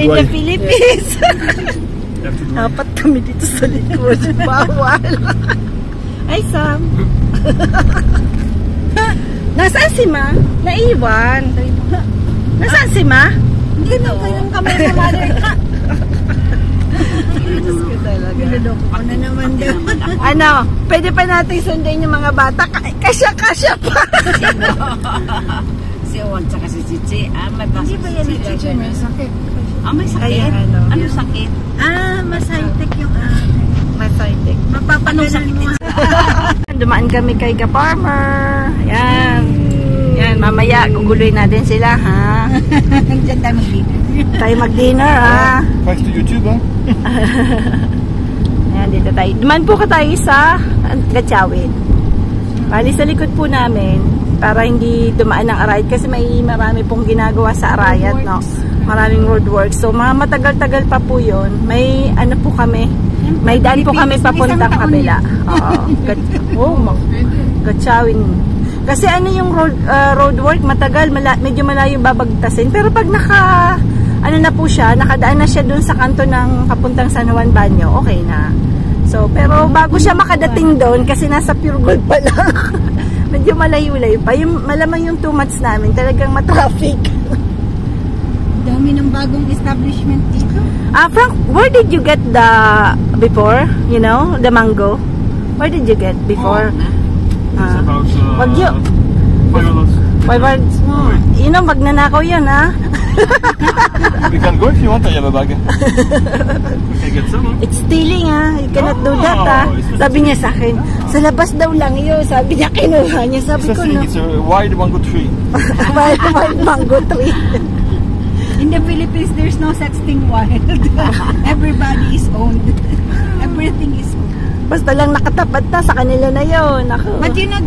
in the Philippines. Dapat kami dito sa likod. Bawal. Ay, Sam. Nasaan si Ma? Naiwan. Nasaan si Ma? Hindi na kayong kamay na mother ka. Ginuloko ko na naman daw. Ano, pwede pa natin sundayin yung mga bata. Kasya-kasya pa. Si Owan tsaka si Chichi. May Hindi ba yan si Chichi? May sakit. May sakit? Ano sakit? Mas high-tech yung mas high-tech. Mapapanood mo. Dumaan kami kay Ka-Farmer. Yan. Yan, mamaya guguloy natin sila, ha? Diyan tayo mag-dinner. Tayo mag-dinner, ha? Thanks to YouTube, ha? Ayan, dito tayo. Dumaan po ka tayo sa Gatchawin. Bali sa likod po namin, para hindi dumaan ng Arayat kasi marami pong ginagawa sa Arayat, no? Maraming roadworks. So, matagal-tagal pa po yun. May, ano po kami, may daan po kami papuntang kabila. Oo. Gatchawin. Kasi ano yung roadwork, matagal, medyo malayo babagtasin. Pero pag ano na po siya, nakadaan na siya dun sa kanto ng papuntang San Juan Banyo, okay na. So, pero bago siya makadating doon, kasi nasa Pure Gold pa lang, medyo malayo-layo pa. Malamang yung 2 months namin, talagang matraffic. Dami ng bagong establishment dito. Frank, where did you get the, before, you know, the mango? Where did you get before? It's about you know, magnanakaw yan, ha? We can go if you want, I have a bag. We can get some, huh? It's stealing, ha? You cannot do that, ha? Sabi niya sa akin, sa labas daw lang yun. Sabi niya, kinuha niya. Sabi ko, no? It's a wild mango tree. Wild mango tree. In the Philippines, there's no such thing wild. Everybody is owned. Everything is owned. Basta lang nakatapat na sa kanila na yun. But you know,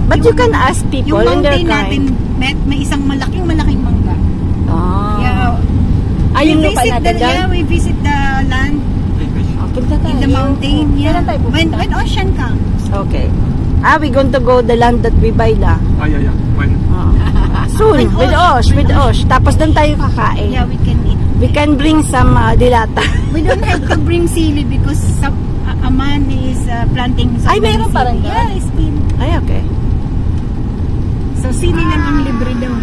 but you can ask people in their kind. Yung mountain natin, may isang malaking mangga. Yeah. Yung lupa natin dyan? Yeah, we visit the land. Punta tayo. In the mountain, yeah. When ocean comes. Okay. We're going to go the land that we buy la. Yeah. When? Soon, with Osh. Tapos doon tayo kakain. Yeah, we can eat. We can bring some dilata. We don't have to bring sili because a man is planting some. Ay, meron parang doon? Yeah, still. Ay, okay. So, sili lang ang libre daw.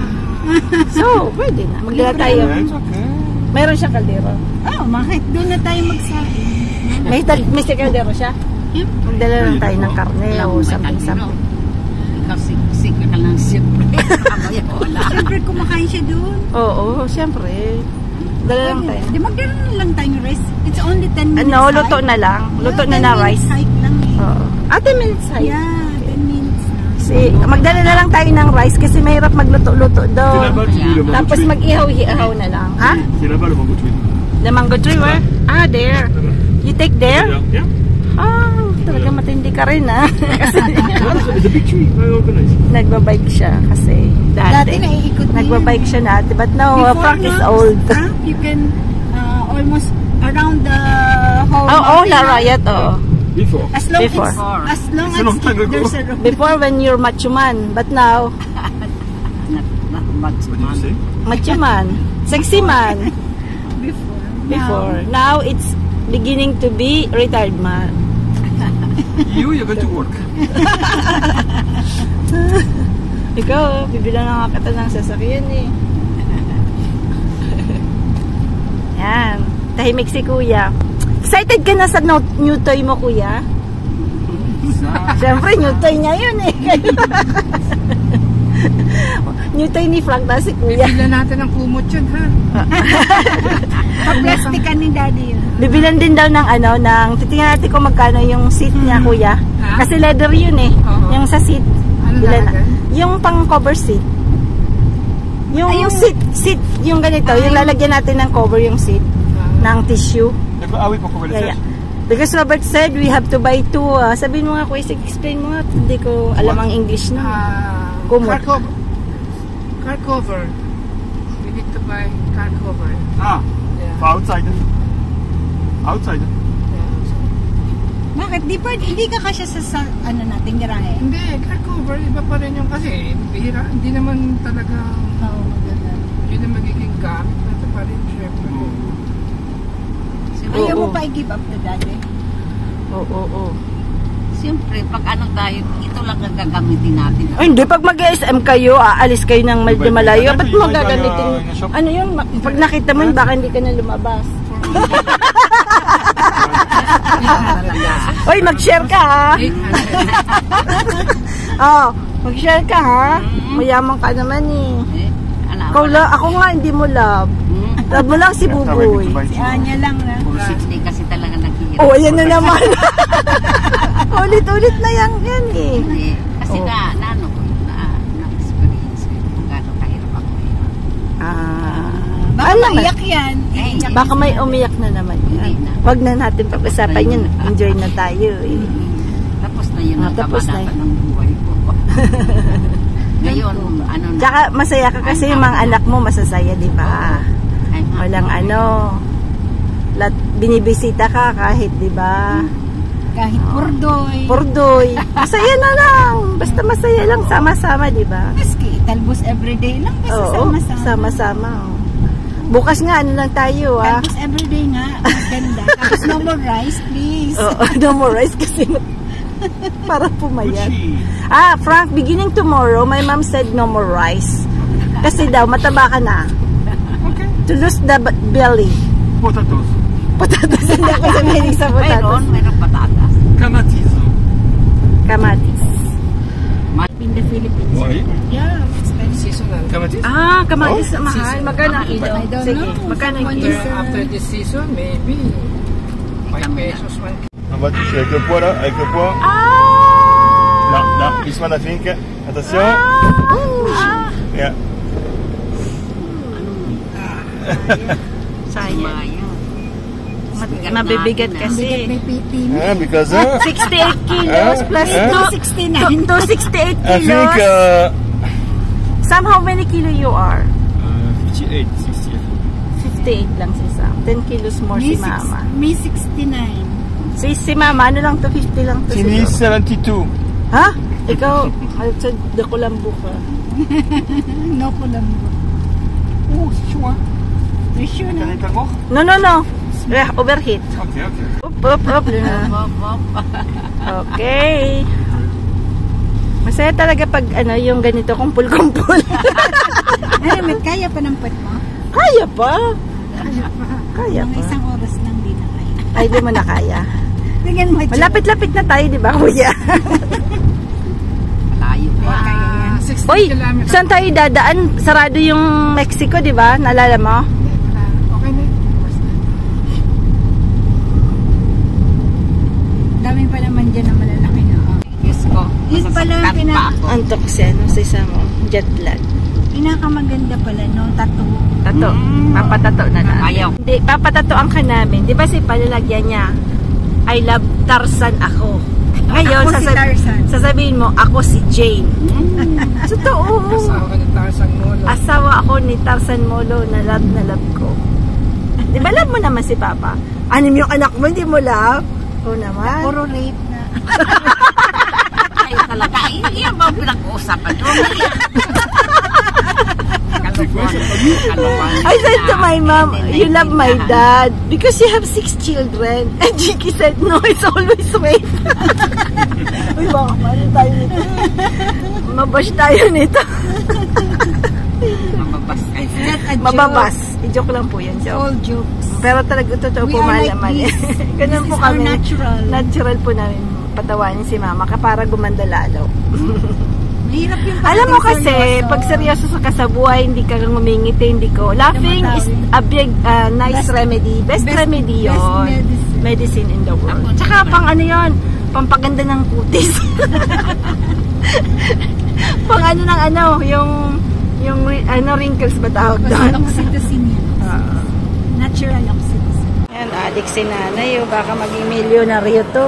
So, pwede na. Magdala tayo. Okay. Meron siyang kaldero. Bakit? Doon na tayo magsahin. May kaldero siya? Magdala lang tayo ng karne o something. Ikaw siga ka lang siyempre. Siyempre kumakain siya doon. Oo, siyempre. Dala lang tayo. Di magdala na lang tayo ng rice. It's only 10 minutes No, luto na lang. Luto na na rice. 10 minutes hike lang eh. Oo. 10 minutes hike? Yeah, 10 minutes. Magdala na lang tayo ng rice kasi mahirap magluto-luto doon. Yeah. Tapos mag-ihaw-ihaw na lang. Ha? Sinaba le mango tree. The mango tree, where? There. You take there? Yeah. Talaga matindi ka rin, ha? It's a big tree. I organize. Nagbabike siya kasi Dati naiikot niya. Nagbabike siya dati. But now, Frank is old. You can almost around the whole all Arayat, Before. As long Before. as long It's a long time as ago. there's a road. Before when you're macho man. But now, Not much. What did you say? macho man. Sexy man. Before. Now, it's beginning to be retired man. You're going to work. Ikaw, bibilang na kita ng sasakyan eh. Yan. Tahimik si Kuya. Excited ka na sa new toy mo, Kuya? Siyempre, new toy niya yun eh. New toy ni Frank na si Kuya. Bibilan natin ng kumot yun, ha? Pag-plastikan ni Daddy yun. Bibilan din daw ng titingnan natin kung magkano yung seat niya, Kuya. Kasi leather yun eh. Yung sa seat. Yung pang cover seat. Yung seat, yung ganito, yung lalagyan natin ng cover yung seat. Ng tissue. Yeah. Because Robert said we have to buy 2. Sabihin mo nga, Kuya, explain mo nga. Hindi ko alam ang English na. Car cover. We need to buy car cover. For outside. Outside. Bakit? Hindi ka kasya sa nating garahe? Hindi, car cover. Iba pa rin yung kasi. Hindi naman talaga. Oo, maganda. Yun ang magiging gamit natin pa rin, syempre. mo pa i-give up to daddy? Oo. Siyempre, pag ano tayo, ito lang ang gagamitin natin. Ay, hindi. Pag mag-SM kayo, aalis kayo ng malayo. Ba't mo gagamitin? Ano yun? Pag nakita mo yun, baka hindi ka na lumabas. Oy, mag-share ka ha. Oh, mag-share ka ha. Mayaman ka naman eh. Ako nga hindi mo love. Love mo lang si Buboy. Si Anya lang na. Hindi kasi talaga naghihirap. Oh, ayan na naman. Ulit-ulit na yan eh. Hindi. Kasi na-experience ko kung gano'n kahirap ako. Baka maiyak yan. Baka may umiyak na naman yan. Huwag na natin pag-usapan yun. Enjoy na tayo eh. Tapos na yun ang Tapos na kabanapan ng buhay ko. Ngayon, ano na. Tsaka masaya ka kasi yung mga anak mo masasaya, di ba? Walang binibisita ka kahit, di ba? Kahit Purdoy. Masaya na lang. Basta masaya lang. Sama-sama, di ba? Maski, talbos everyday lang. Basta sama-sama. Sama-sama. Bukas nga, ano lang tayo, ah. Talbos everyday nga. Maganda. Tapos no more rice, please. No more rice kasi para pumayat. Frank, beginning tomorrow, my mom said no more rice. Kasi daw, mataba ka na. Okay. To lose the belly. Potatoes. Hindi ako sabihin sa potatoes. Mayroon patatas. Kamatis. Kamatis. In the Philippines. Why? Yeah, expensive. Seasonal. Kamatis? Kamatis na mahal. Season. Magkano ang kilo? I don't Sige, know. magkano ang Someone kilo? is, After this season, maybe 5 pesos 1 kilo. On va toucher avec le poids là, avec le poids. Non, non, this one I think. Attention. Yeah. Sayang. Mabibigat kasi. May PT. Because 68 kilos plus 269. 268 I think kilos. Sam, how many kilo you are? 58, 58 lang si Sam. 10 kilos more si Mama. May 69. Si Mama, ano lang to? 50 lang to. Timmy siguro. 72. Ha? Ikaw, sa Dakulambu ka. No kulambo. Oh, c'est chaud hein. Sure na. T'as mort? No. Overheat. Ok. Up. Okay. Masaya talaga pag yung ganito, kumpul-kumpul. Ay, kaya pa ng pet mo? Kaya pa. Kaya Mga pa. isang oras lang di na kaya. Ay, di mo na kaya. Tingnan mo. Malapit-lapit na tayo, di ba, kuya? Malayo pa. Kaya yan. 60 Uy, kilometers. saan tayo dadaan? Sarado yung Mexico, di ba? Naalala mo? Okay na. Dami pa naman dyan na malalaki na. Yes ko. Yun pala ang Masasaktan pa ako. Antok siya, no? Sa isa mo. Jet lag. Pinakamaganda pala, no? Tattoo. Tato. Papatato na natin. Ayaw. Hindi, papatatoan ka namin. Di ba si palalagyan niya, I love Tarzan ako. Ngayon, Ako si Tarzan. sasabihin mo, ako si Jane. Totoo. Asawa ni Tarzan Molo. Asawa ako ni Tarzan Molo na love ko. Di ba love mo naman si Papa? Anim yung anak mo, hindi mo love? Oo naman. Puro rape na. Ayaw talaga. Iyan ba ang pinag-uusapan? I said to my mom, you love my dad because you have 6 children. And Jiki said, no, it's always wait. Uy, baka paano tayo nito? Mabash tayo nito. Mababas kayo. Not a joke. Mababas. I-joke lang po yan, joke. All jokes. Pero talaga totoo We po, are mahal like naman. this. Ganun This po is our kami. natural. Natural po namin patawanin si mama para gumanda lalo. Mahirap yung Alam mo pagiging kasi, seryoso. pag seryoso ka sa buhay, hindi ka ngumingiti, hindi ko. Laughing is a big, nice remedy. Best remedy best yun. medicine. In the world. Ako, Tsaka pang ano yun, pampaganda ng kutis. Pang ano ng ano, yung wrinkles ba tawag Kasi doon? oxytocin yan. Natural oxytocin. Yan, adik si nanay, baka maging milyonaryo to.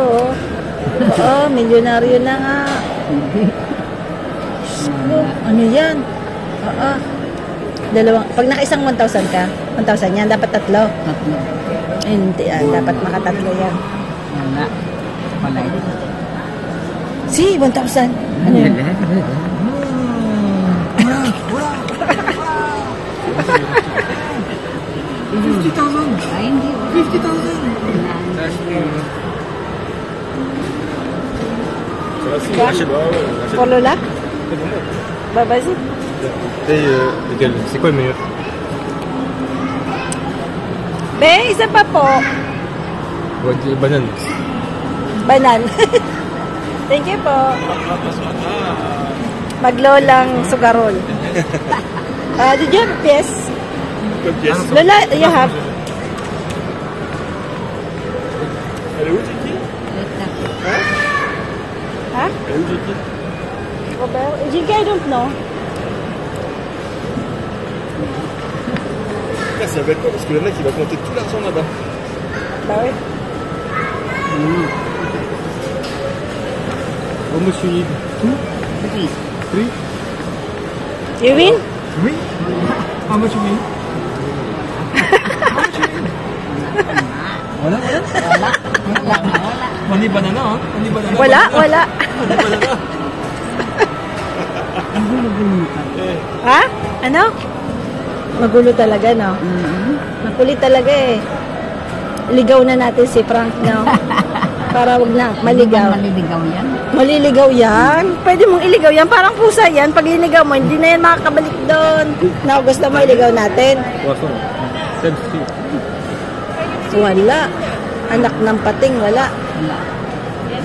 Oo, milyonaryo na nga. Ano yan? Oo. Pag nakaisang 1,000 ka, 1,000 yan, dapat tatlo. Tatlo. Hindi yan, dapat makatatlo yan. Wala. Wala ito. Si, 1,000. Ano yun? 50,000. Ay, hindi. 50,000. Pour Lola? Bah vas-y. C'est quoi le meilleur? Be, isa pa po. Banane. Banan. Thank you po. Maglolang sugarol. Did you have a pièce? Lola, you have? Elle est où, Jiki? Huh? Elle est où, Jiki? Robert? Jiki, I don't know. Ça va être quoi? Parce que le mec il va compter tout l'argent là-bas. Bah oui. How much you need? Three? You win? Oui. How much you need? Wala. Only banana, huh? Only banana. Wala. Only banana. Ha? Ano? Magulo talaga, no? Makulit talaga eh. Ligaw na natin si Frank, no? Para wag na, maligaw. Maliligaw yan. Maliligaw yan? Pwede mong iligaw yan. Parang pusa yan. Pag iligaw mo, hindi na yan makakabalik doon. No, gusto mo iligaw natin? Wala. Anak ng pating, wala.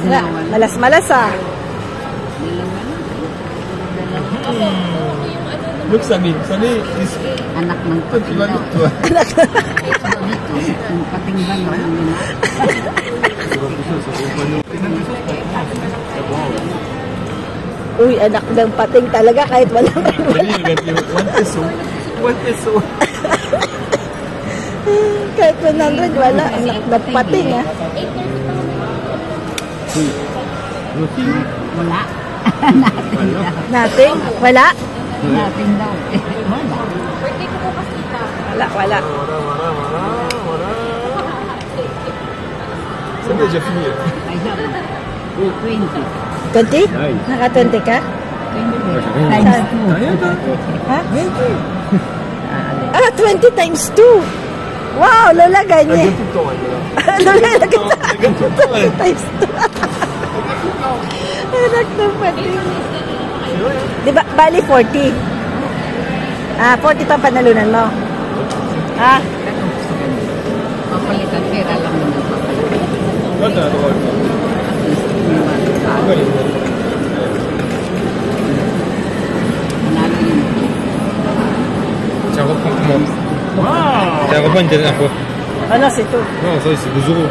Wala. Malas-malas ah. Look, Sunny is... Anak ng pating daw. Yung pating ba naman nila? Uy, anak ng pating talaga kahit walang One peso. kahit 100, wala. Anak ng pating ah. Wala. Nating? Wala? Natin daw. Wala. Wala. C'est déjà fini. I have 20. 20? Nice. Naka-20 ka? Times 2. Ha? 20 times 2. Wow, Lola, Elle ganyan. gagne tout le temps, elle, là. Lola, Elle gagne tout le temps, elle. times 2. Anak ng pating. Diba, bali 40. 40 pa panalunan mo. Papalitan pera lang naman papalitan. Toi, t'as droit. Manalo yun. Tiens, reprends pour moi. Wow! Tiens, reprends une dernière fois. Ano, c'est tout. Non, ça, c'est 2 euros.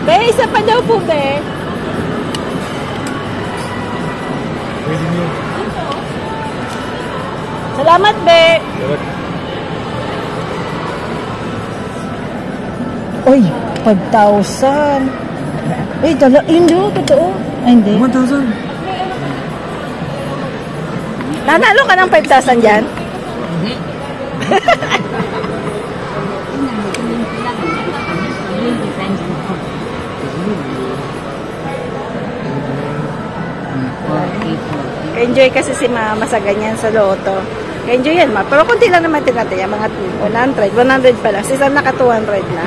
Be, isa pa daw po, be. Salamat, be. Uy, 5,000. Uy, hindi, totoo. Ay, hindi. 1,000. Nanalo ka ng 5,000 dyan? Hindi. Enjoy kasi si mama sa ganyan sa loto. Enjoy yan, ma. Pero konti lang naman tinataya. Mga 100 pa lang. Si Sam naka 200 na.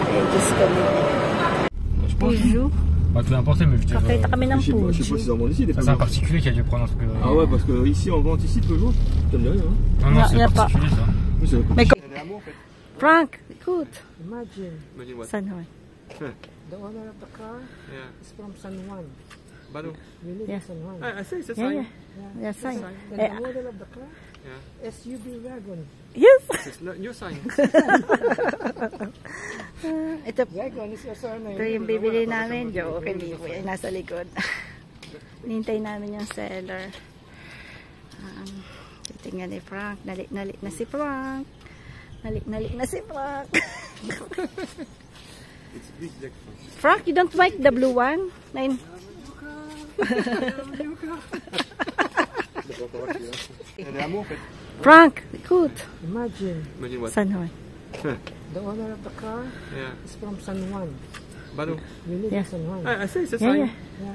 Eh, Diyos ko. Puju. Pas peu importe, mais je Kakita kami ng sais pas puju. si dans mon ici. C'est un particulier qui a dû prendre un truc. Ah ouais, parce que ici on vend ici Peugeot. Ça me dit rien. Non, Non, c'est y a pas. particulier ça. Oui, c'est Mais Elle est à moi en fait. Frank, écoute. Imagine, Imagine what? San Juan. the owner of the car Yeah. is from San Juan. Bano. We live Yeah. in San Juan. I say, c'est Yeah, ça. yeah. Yeah, sign. Then Eh, the model of the car, Yeah. SUV wagon. yes. C'est new sign. Ito, Wagon is your surname. ito yung bibili namin. Joke, hindi po yan. Nasa likod. Nintay namin yung seller. Titingnan ni Frank. Nalik na si Frank. Nalik na si Frank. It's big like Frank, you don't like the blue one? Nine. Elle est à moi en fait. Frank, écoute. Imagine, Imagine what? San Juan. the owner of the car Yeah. is from San Juan. Bano. We live Yeah. in San Juan. I say, c'est Yeah, ça. yeah.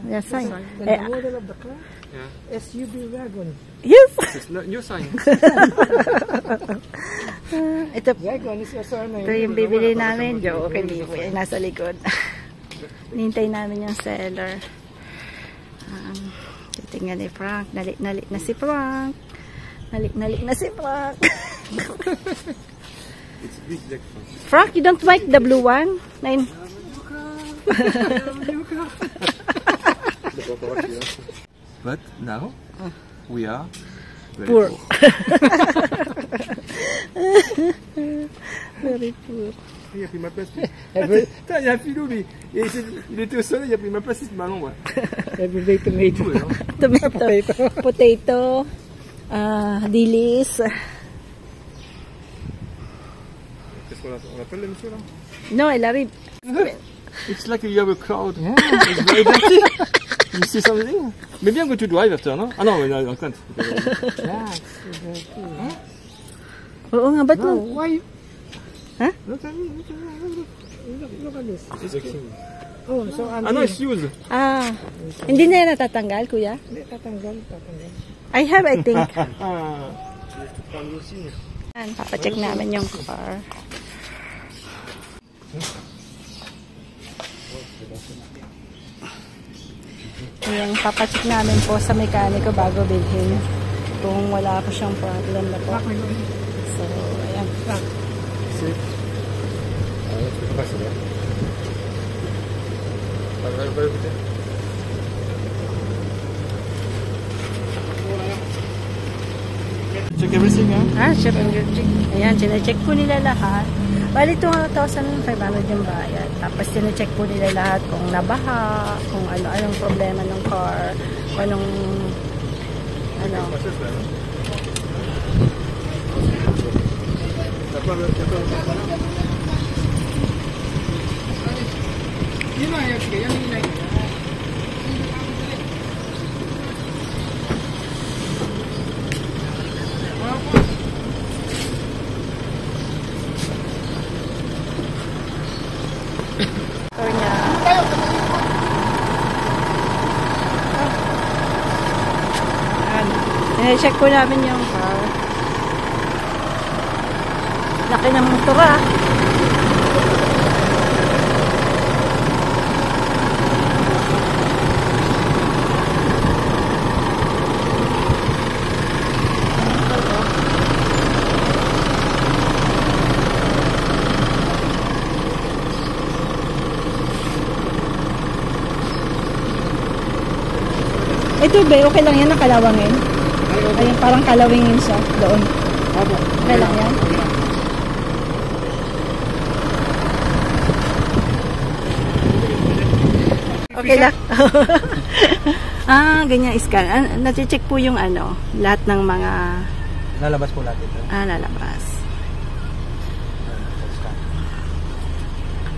Yeah, sign. Then Eh, the model of the car, Yeah. SUV wagon. yes. C'est new sign. Ito yung bibili namin. Joke, hindi po yan. Nasa likod. Nintay namin yung seller. Titingnan ni Frank. Nalik na si Frank. Nalik na si Frank. Frank, you don't like the blue one? Nine. But now we are Poor. Very poor. Il a pris ma place. Putain, il y a un filou, lui. Il était au soleil, il a pris ma place, il se met à l'ombre. Everyday tomato. Tomato, potato, dilis. Qu'est-ce qu'on appelle le monsieur là? No, el arriba. It's like you have a crowd. Yeah. It's very dirty. You see something? Maybe I'm going to drive after, no? Ah, no, I can't. Oo nga, ba't mo? Why? Huh? Look at me, Look at this. It's okay. Oh, so Ah, no, it's used. Hindi na yan natatanggal, kuya? Hindi, tatanggal. I have, I think. Ah. Papacheck namin yung car. Yung papacheck namin po sa mekaniko bago bilhin kung wala po siyang problem na po. So, ayan. Check everything, huh? Check and check. Ayan, sinecheck po nila lahat. Bali, 2,500 yung bayad. Tapos, sinecheck po nila lahat kung nabaha, kung anong problema ng car, kung anong, check po namin yung car. Laki ng motor, ah. Ito ba, okay lang yan nakalawangin? Ayun, parang kalawingin siya doon. Okay lang yan? Okay lang. Ganyan scan. Nati-check po yung lahat ng mga... Lalabas po lahat ito. Lalabas.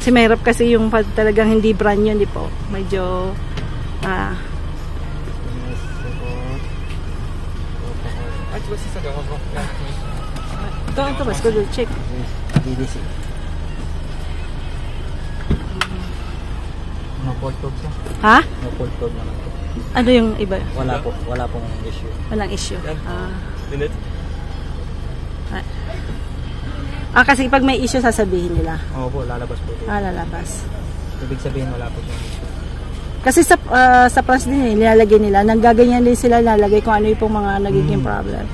Kasi mahirap kasi yung talagang hindi brand yun, di po. Medyo... Ito, mas ko check. DDC. No fault code siya. Ha? No fault code naman po. Ano yung iba? Wala pong issue. Walang issue. Minute. Kasi pag may issue sasabihin nila. Oo po, lalabas po. Lalabas. Ibig sabihin wala po siyang issue. Kasi sa France din nilalagay nila. Nanggaganyan din sila lalagay kung ano yung pong mga nagiging problem.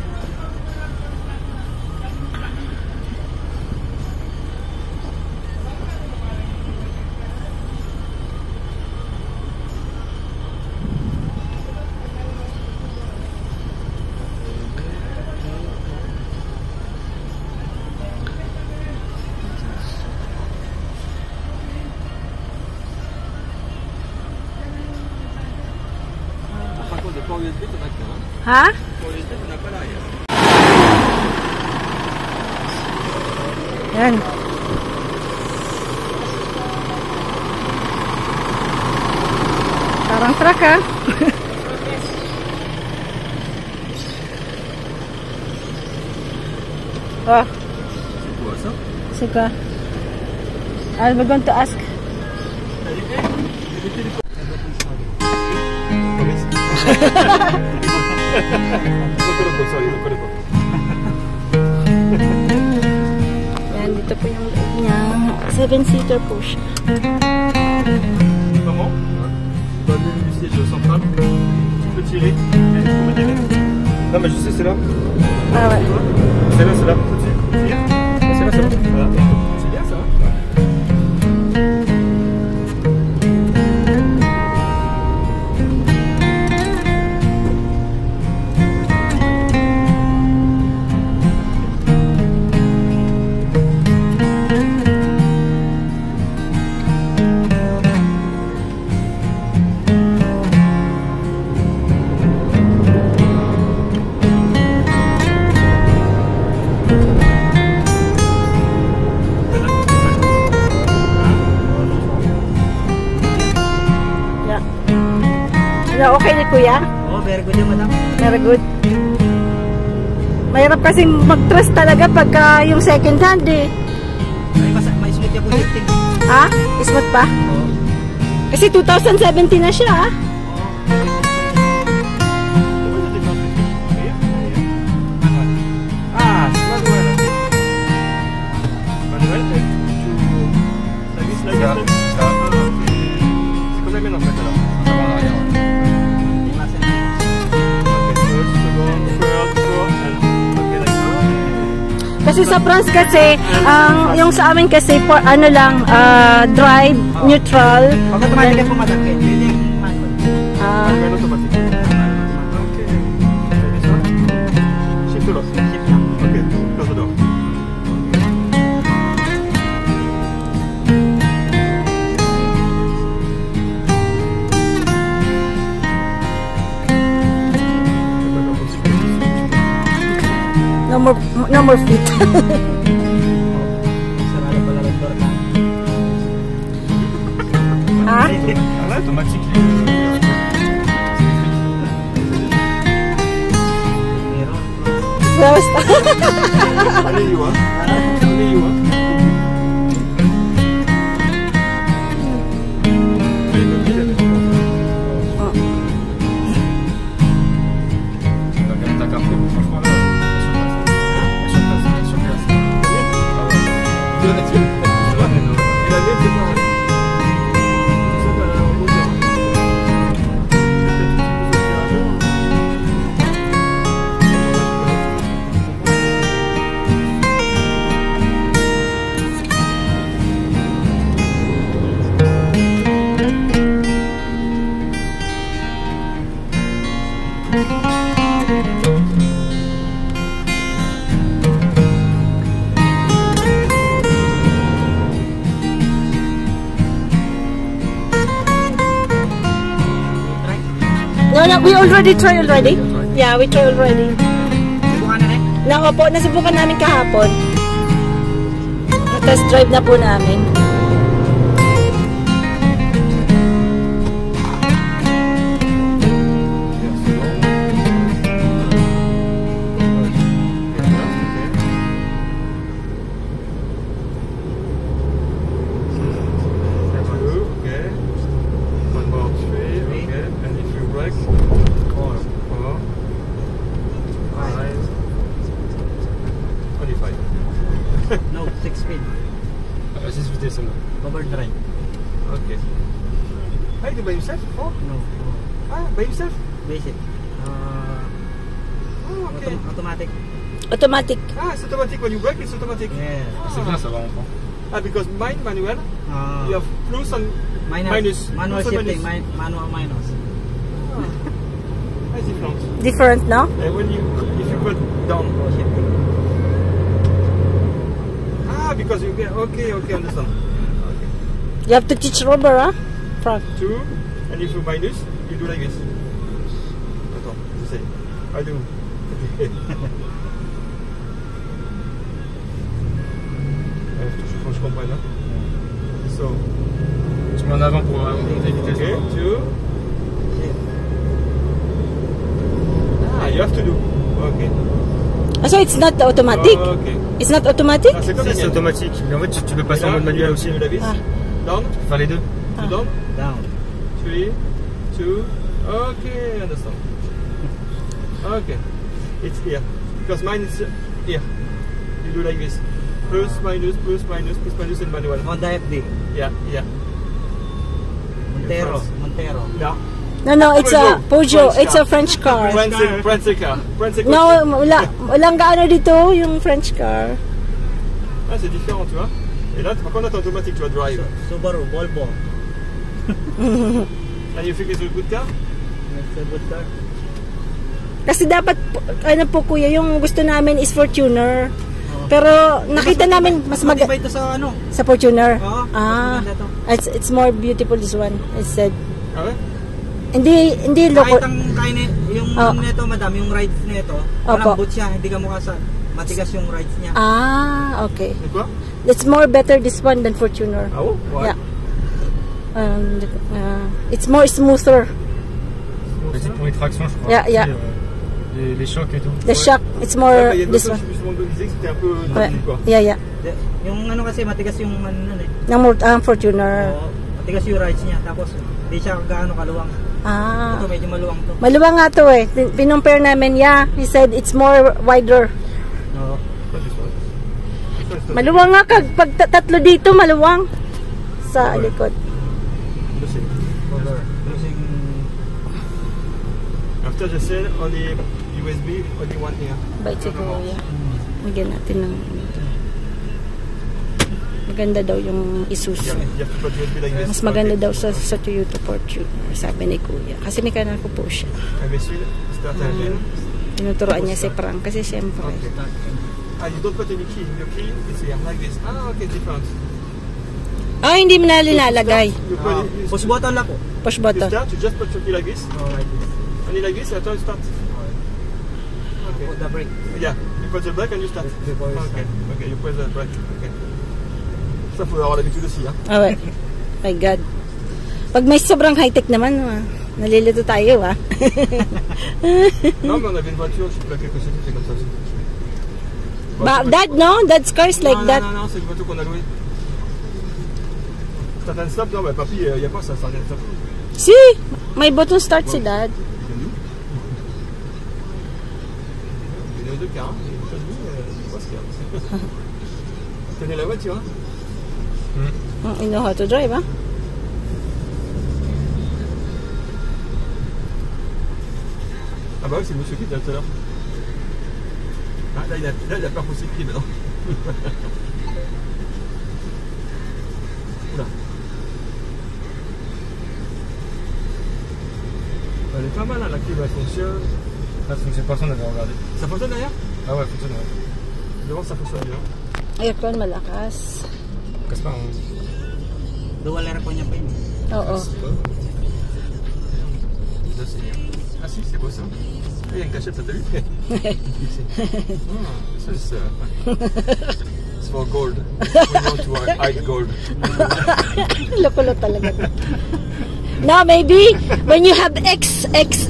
Ha? Yan. Parang truck, ha? Oh. C'est quoi? I'm going to ask. 7-seater po siya. Comment? Dans le milieu du siège central. Tu peux tirer. Et il faut me tirer. Non, mais je sais, c'est là. Ah, ouais. C'est là, c'est là. Tire. Ah, c'est là, c'est là. Voilà. C'est bien ça. Yeah, okay na kuya? Oh, very good yan, madam. Very good. Mahirap kasing mag-trust talaga pagka yung second hand eh. May smooth yan po shifting. Ha? Smooth pa? Oo. Kasi 2017 na siya ha? Ah, c'est manuel. Manuel, ça glisse la gueule. C'est comme la mienne en fait alors. Kasi sa France kasi, yung sa amin kasi, for, ano lang, drive, neutral. Pag automatic po, madam, yun yung manual. Manuel automatique. Ok. This one? Shift to lock. Shift lang. Ok, close the door. No more feet. Sarado pala rin door lang. Ha? Ah ouais, automatique. Meron. First. Allez, you hein. Allez, you hein. No, we already try already. Yeah, we try already. Subukan na rin. Opo, nasubukan namin kahapon. Test drive na po namin. No, 6 speed. 6 vitesses seulement. Overdrive. Ok. Ah, il est by himself? Oh. No. Ah, by himself? Basic. Oh, ok. Automatic. Automatic. Ah, it's automatic when you brake, it's automatic. Yeah. C'est bien ça va enfant. Ah, because mine manual, you have plus and minus. Manual plus and shifting. minus. Manual minus. Ah, different. Different, no? And when you, if you put down, Shifting. because you get okay, understand. Okay. You have to teach rubber, huh? Front. 2, and if you minus, you do like this. Attends, j'essaie. I do. Okay. Faut que je comprenne. Hein? So. Tu mets en avant pour monter la vitesse. Okay, 2. Ah, you have to do. Okay. So it's not automatic? Okay. It's not automatic? Ah, c'est automatique. Mais en fait, tu peux passer en mode manuel aussi. Ah. Down. Tu peux faire les deux. Ah. Down. Down. 3, 2. Okay, understand. Okay. It's here. Because mine is here. You do like this. plus minus, and manual. Honda FD. Yeah. Montero. Yeah. No, it's a Peugeot. French It's a French car. French car. No, walang gaano dito yung French car. Ah, c'est différent, tu vois. Et là, par contre, là, t'es automatique, tu vas drive. Subaru, Volvo. And you think it's a good car? It's a good car. Kasi dapat, ano po kuya, yung gusto namin is Fortuner. Pero nakita namin mas Matibay ito sa ano? sa Fortuner. Oo, Ah, maganda to. it's more beautiful this one. I said. Ah ouais? Hindi Kahit loko. ang yung Oh. nito, madam, yung rides nito, Opo. malambot siya, hindi ka mukha sa matigas yung rides niya. Ah, okay. C'est quoi? It's more better this one than Fortuner. Ah bon? Ouais. Yeah. It's more smoother. Petit pour les tractions, je crois. Yeah. Les chocs et tout. The shock, it's Ouais, more mais il y a une this autre one. chose, je me disais que c'était un peu Ouais. tendu, quoi. Yeah. Yung ano kasi matigas yung ano nun eh. Fortuner. Oo, matigas yung rides niya, tapos hindi siya gaano kaluwang. Ah. Ito medyo maluwang to. Maluwang nga to eh. Pinumpare namin, he said it's more wider. Oo. Maluwang nga pag tatlo dito, maluwang. Sa likod. Cover. After je sais, on est USB, only one here. Bait si Kuya. Bigyan natin ng maganda daw yung Isuzu. Il y a pas de USB là, USB. Mas maganda daw sa Toyota Fortuner, sabi ni Kuya. Kasi may kanal ko po siya. Un messile, start engine. Tinuturoan niya si Frank kasi siyempre. Okay. Ah, you don't put any key. Your key is here, like this. Ah, okay, different. Ah, hindi mo na nilalagay. You put it, Push button lang po. Push you button. start, you just put your key like this. Oh, like this. Only like this, after you start. Okay. Put the brake. Yeah, you press the brake and you start. Before you Okay, okay, you press the brake. Okay. Ça, faut avoir l'habitude aussi, hein. Ah, ouais. My God. Pag may sobrang high-tech naman, nalilito tayo, ah. Non, mais on avait une voiture, je sais plus laquelle que c'était, c'est comme ça aussi. Dad, no? Dad's car is like that. Non, c'est une voiture qu'on a louée. Start and stop, non, mais papy, il n'y a pas ça, start and stop. Si, may button start si Dad. Il y a deux cars, hein. Il y a une chose, c'est pas ce qu'il y a. Tu connais la voiture, hein? You know how to drive, ah? Ah bah oui, c'est le monsieur qui était là tout à l'heure. Ah, là, il a peur pour ses pieds maintenant. Oula. Elle est pas mal, hein, la clé, elle fonctionne. Ça fonctionne pas, ça, on avait regardé. Ça fonctionne derrière? Ah ouais, fonctionne, ouais. Devant, ça fonctionne bien. Aircon malakas. Casse pas, hein. Dual aircon niya pa yun. Oo. Ça, c'est bien. Ah si, c'est beau ça. Ah, il y a une cachette, ça t'a vu? Ça, c'est for gold. We want to hide gold. Loko talaga. Now, maybe when you have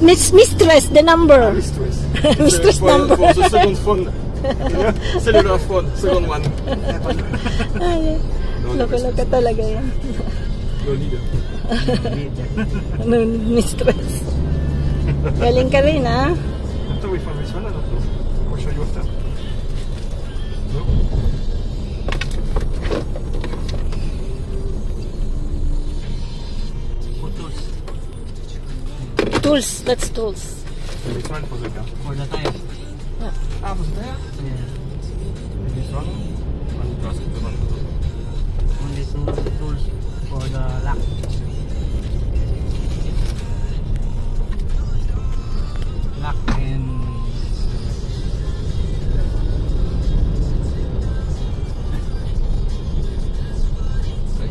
mistress, the number. Mistress. Mistress number. For the second phone. Cellular phone, second one. Loko talaga yan. No need. Ano, mistress. Galing ka rin, ha? After we find this one, I don't know. I'll show you after. No? Tools, that's tools. So this one for the car. For the tire. Ah, for the tire? Yeah. And this one? And the basket, the one. Only tools for the lock. Lock and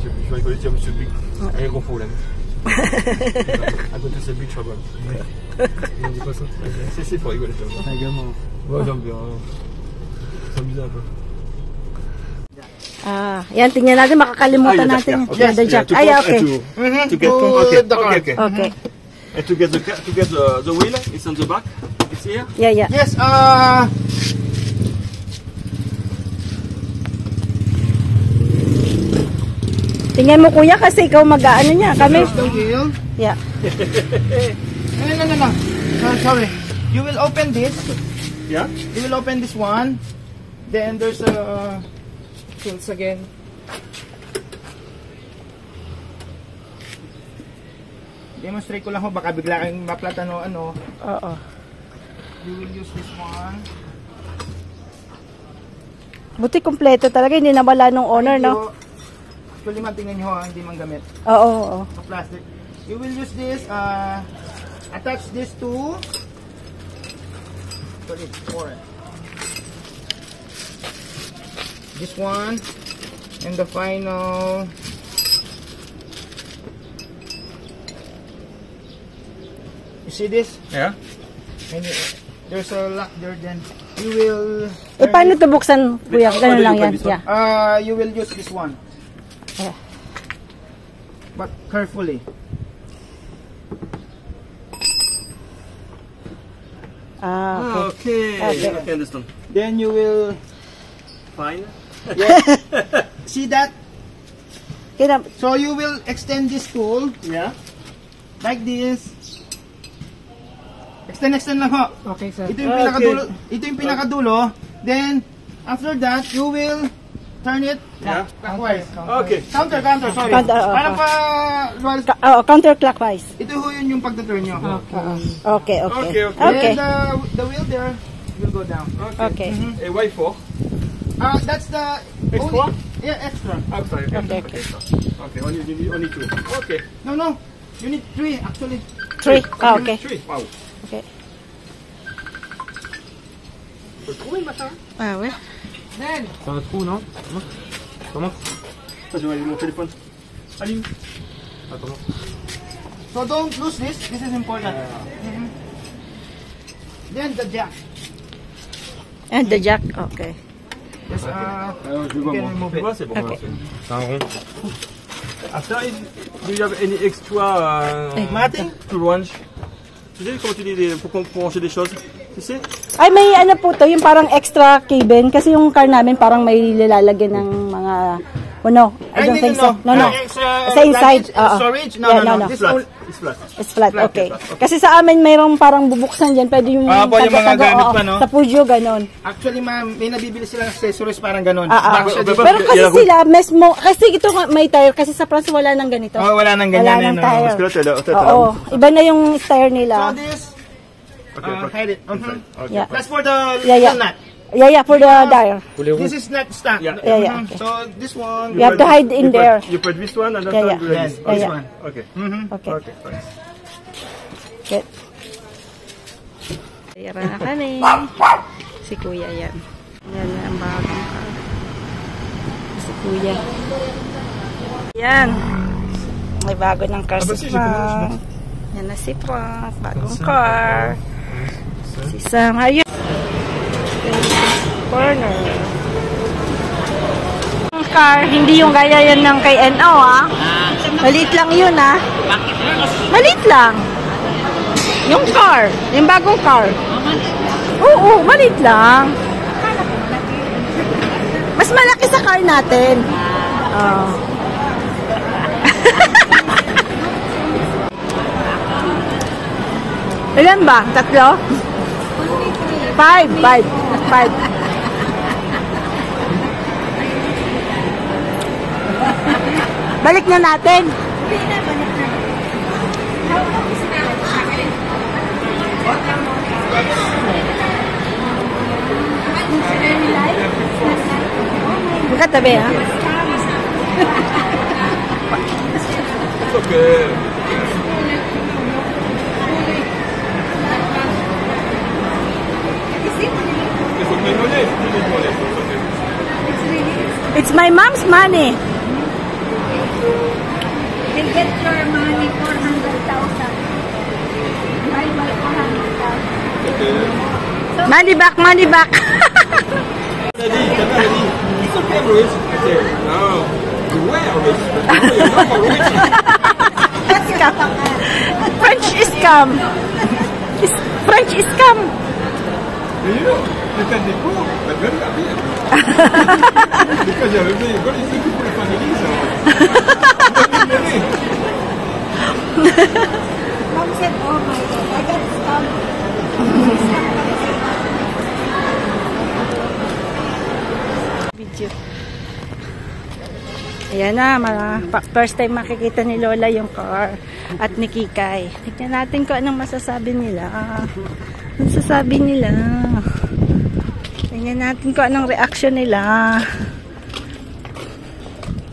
Je vais rigoler, tiens, monsieur Big. Un gros problème. À côté, c'est Big Trouble. On dit pas ça. C'est pour rigoler, tu vois. également. Ouais, j'aime bien. S'amuser un peu. Ah, yan, tingnan natin, makakalimutan natin. Yes, The jack. Ay, okay. To get okay. Okay. And to get the wheel, it's on the back. It's here. Yeah. Yes, Tingnan mo kuya kasi ikaw mag-ano niya. Kami. wheel. Yeah. No. Sorry. You will open this. Yeah. You will open this one. Then there's a instructions again. Demonstrate ko lang ho, baka bigla kayong maplatan o ano. Oo. You will use this one. Buti kompleto talaga, hindi nawala nung owner, no? Actually, man, tingnan nyo ha, hindi man gamit. Oo, oo. Sa plastic. You will use this, attach this to, sorry, four. This one, and the final, you see this? Yeah. And there's a lock there then. You will... Eh, paano ito buksan, kuya? Ganun lang yan. Yeah. You will use this one. Yeah. But carefully. Okay. Okay. Okay, understand. Then you will... Fine. Yes. See that? Kina, So you will extend this tool Yeah. like this. Extend lang ho. Okay, sir. Ito yung pinakadulo. Ito yung pinakadulo. Then after that you will turn it Yeah. clockwise. Okay. Counter, sorry. Counter, Parang pa counterclockwise. ito ho yun yung pagtuturn nyo. Okay, okay. Okay, okay. Okay. Then the wheel there will go down. Okay. Et why for? That's the Extra? Yeah, extra. Outside. Okay, okay. Okay, only two. Okay. No. You need 3 actually. 3. Okay. Three. Wow. Okay. Faut le trouver le machin. Ah ouais. C'est un trou, non? Comment? Je vais aller mon téléphone. Allume. Attends. So don't lose this. This is important. Then the jack. And the jack. Okay. Yes, Je you can remove it. C'est bon. Okay. C'est un rond. After, do you have any extra Matting? to launch? Tu sais comment tu dis pour ranger des choses? Tu sais? Ay, may ano po to, yung parang extra cabin. Kasi yung car namin parang may nilalagyan ng mga, no, I don't think so. No. Sa inside. Storage? No, Yeah, no. It's This flat. all, It's flat. It's flat, Flat, okay. flat, okay. Kasi sa amin mayroong parang bubuksan dyan. Pwede yung po, yung mga taga-taga, gamit oo. pa, no? Sa Peugeot, ganon. actually, ma'am, may nabibili silang accessories parang ganun. Ah. Bago siya Pero- Pero kasi Yeah, sila, mesmo, kasi ito nga may tire. Kasi sa France wala nang ganito. Oh, wala nang Wala ganyan. nang tire. Parce que là, t'as Oo. Iba na yung tire So nila. this, Okay, hide it. Okay. Yeah. That's for the Yeah. nut. Yeah, for the tire. This is not stuck. Yeah. Yeah, okay. So this one, You have to hide in there. You put this one and that Yeah, one do yeah. like this. Yeah, this yeah. one. Okay. Okay. Okay, fine. Okay. Tira na kami. Si Kuya yan. Yan ang bagong car. Si Kuya. Yan. May bago ng car si Frank. Yan na si Frank. Bagong car. Si Sam. Ayun. Corner. Ang car, hindi yung gaya yan ng kay NO, ah. Maliit lang yun, ah. Maliit lang. Yung car. Yung bagong car. Oo, maliit lang. Mas malaki sa car natin. Oh. Ilan ba? 3? 5. Balik na natin. Magkatabi, ha? Okay. It's my mom's money. They get your money, 400,000. Buy 400,000. Money back, money back. It's okay, Luis. I say, no. You were rich, but now you're not more rich. Scam. French scam. French scam. You know, you can be poor, but very happy. Because you're very, very easy for the family, so. Mom said, oh my God, I got scammed. Video. Ayan na, first time makikita ni Lola yung car at ni Kikay. Tignan natin kung anong masasabi nila. Anong sasabi nila? Tignan natin kung anong reaction nila.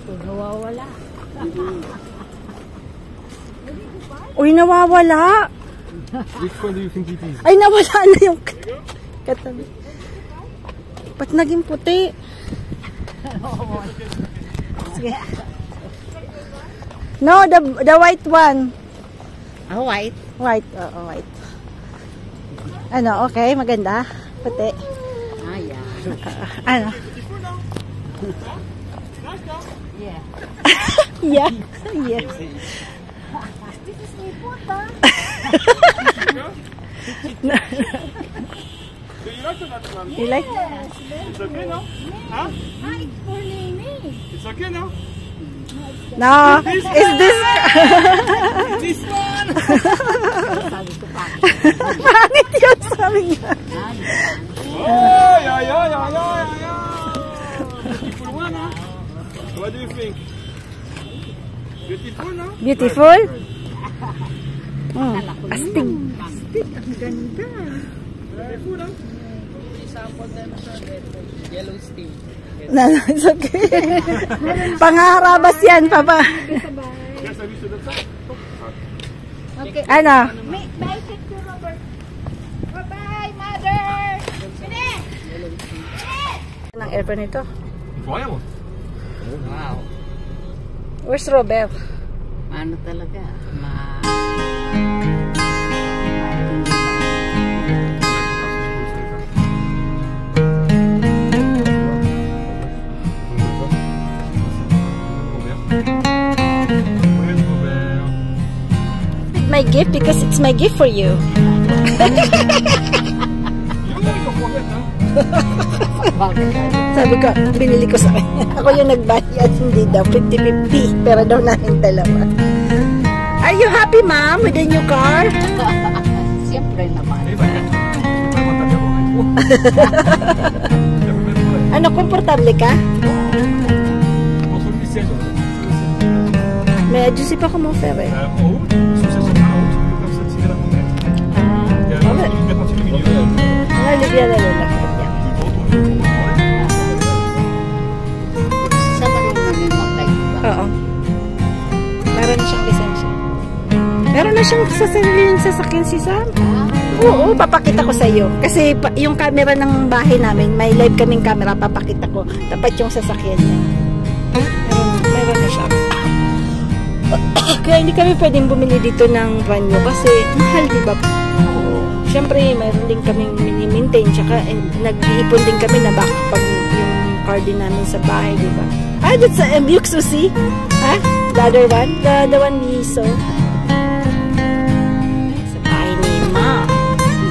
Nawawala. Uy, nawawala. Which one do you think it is? Ay, nawala na yung katabi. Ba't naging puti? Sige. No, the white one. Oh, white. White, oo, white. Ano, okay, maganda. Puti. Ah, yeah. Ano? Yeah. Yeah. Yeah. This is my photo. Do you like that one? You like? It's okay now? Huh? For me. It's okay now? No, is this? This one! Pangit yun, sabi niya. Oh, yeah. Beautiful one, huh? What do you think? Beautiful, no? Beautiful? Astig. Beautiful, no? Yellow steam. No, it's okay. Pangarabas yan, Papa. Yes, I wish you the same. Okay. Ano? Bye, to Robert. Bye, mother. Anong aircon ito? 좋아요. Wow. Where's Robert? Ano talaga? My gift because it's my gift for you. Sabi ko, binili ko sa kanya. Ako yung nagbayad, hindi daw. 50-50. Pero daw namin dalawa. Are you happy, ma'am, with the new car? Siyempre naman. Ano, komportable ka? May adjusip ako mo, Fer, eh. Libya na Lola. Sa marunong mag-type ba? Oo. Meron na siyang lisensya. Meron na siyang sasariling sasakyan si Sam. Oo, papakita ko sa iyo. Kasi yung camera ng bahay namin, may live kaming camera, papakita ko. Dapat yung sasakyan niya. Meron na siya. Kaya hindi kami pwedeng bumili dito ng brand new kasi mahal, diba? Siyempre, mayroon din kaming mini-maintain. Tsaka, nag-iipon din kami na baka pag yung car din namin sa bahay, diba? Ah, that's a Buick Susie. Ha? The other one? The one we saw. Sa bahay ni Ma.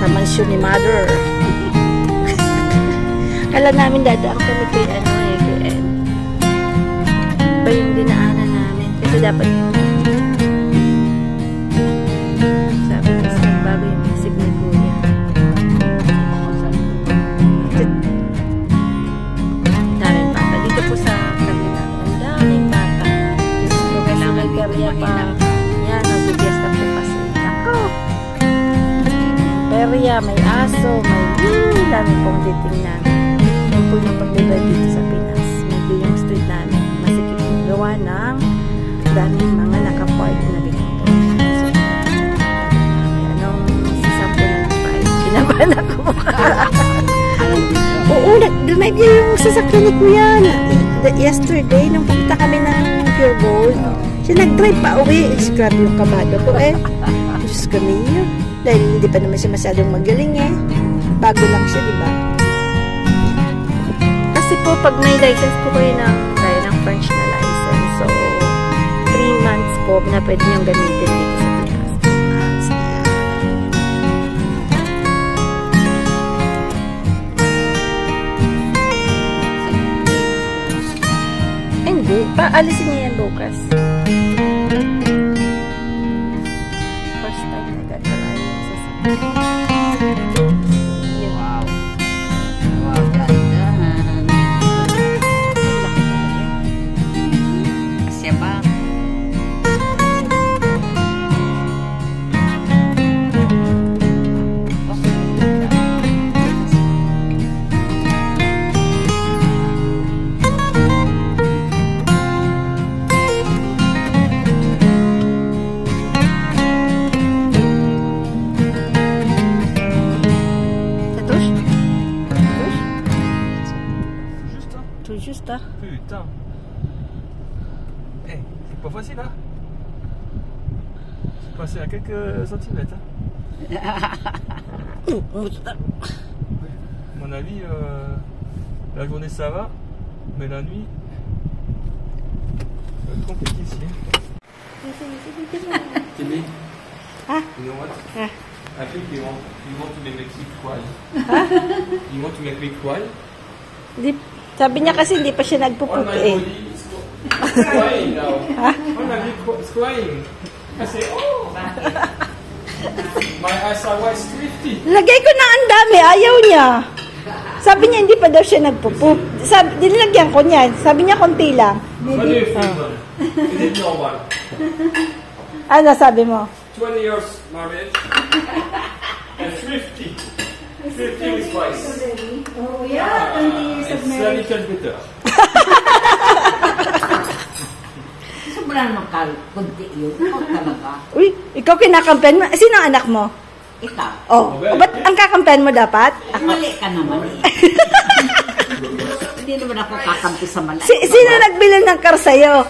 Sa mansyon ni Mother. Kala namin dadaan kami kay kay Ed. Ba yung dinaanan namin? Kasi dapat sabi kasi bago yung isip ni Kuya. Daming bata. Dito po sa tabi namin. Ang daming bata. Diyos ko, kailangan karya pa. Yan, nagbigyas na po kasi. Ako! Perya, may aso, may dami pong titingnan. Yung po yung paglibay dito sa Pinas. Medyo yung street namin. Masikip yung gawa ng daming mga nakapark na ganito. So, anong sisampo ng bike? Kinabahan ako. Oo, drive niya yung sasakyan ni Kuya. Yesterday, nung pumunta kami ng Pure Gold, siya nag-drive pa uwi. Grabe yung kabado ko eh. Diyos ko niyo. Dahil hindi pa naman siya masyadong magaling eh. Bago lang siya, di ba? Kasi po, pag may license po kayo ng French na license, so 3 months po na pwede niyong gamitin dito sa Pinas. Hindi. Paalisin niya yan bukas. First time nag-atry yung sasakyan. Wow. Wow, ganda. Eh, c'est pas facile, hein. C'est passé à quelques centimètres. Hein. À mon avis, la journée ça va, mais la nuit, ça va être compliqué ici. Timmy, Huh? you know what? Yeah. I think you want to make me cry. You want to make me cry? Sabi niya kasi hindi pa siya All my nagpuputi eh. body is crying now. All my body is crying. I say, oh, my eyes are white thrifty. Lagay ko na ang dami, ayaw niya. Sabi niya hindi pa daw siya nagpupup. Dinilagyan ko niyan. Sabi niya konti lang. What do you think, man? Is it normal? Ano sabi mo? 20 years marriage and 50. 50 with twice. Oh, yeah. 20 years of It's a marriage. little bitter. Sobrang kunti yun. Ikaw talaga. Uy, ikaw kinakampen mo. Sino ang anak mo? Ikaw. Oh, ba't ang kakampen mo dapat? Mali ka naman eh. Hindi naman ako kakampi sa mali. Sino nagbili ng car sa'yo?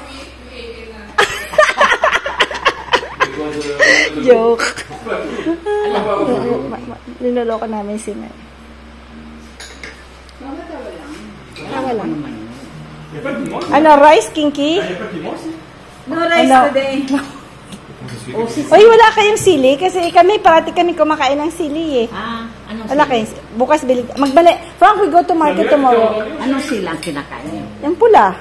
Joke. Linuloko namin si May. Tawa lang. Il n'y a pas de piment? Ano, rice, kinky? Il n'y a pas de piment aussi? No rice Ano? today. Uy, wala kayong sili? Kasi parati kami kumakain ng sili eh. Anong Wala kayo. Bukas bilig. Magbalik. Frank, we go to market tomorrow. Anong silang kinakain? Yung pula.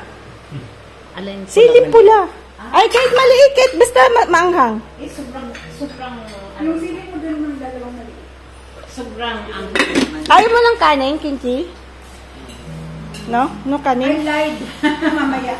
Alin? Sili pula. Ay, kahit maliit, kahit basta maanghang. Eh, sobrang, Yung sili mo dun ng dalawang mali. sobrang ang Ayaw mo ng kanin, kinky? No? No kanin? I lied. Mamaya.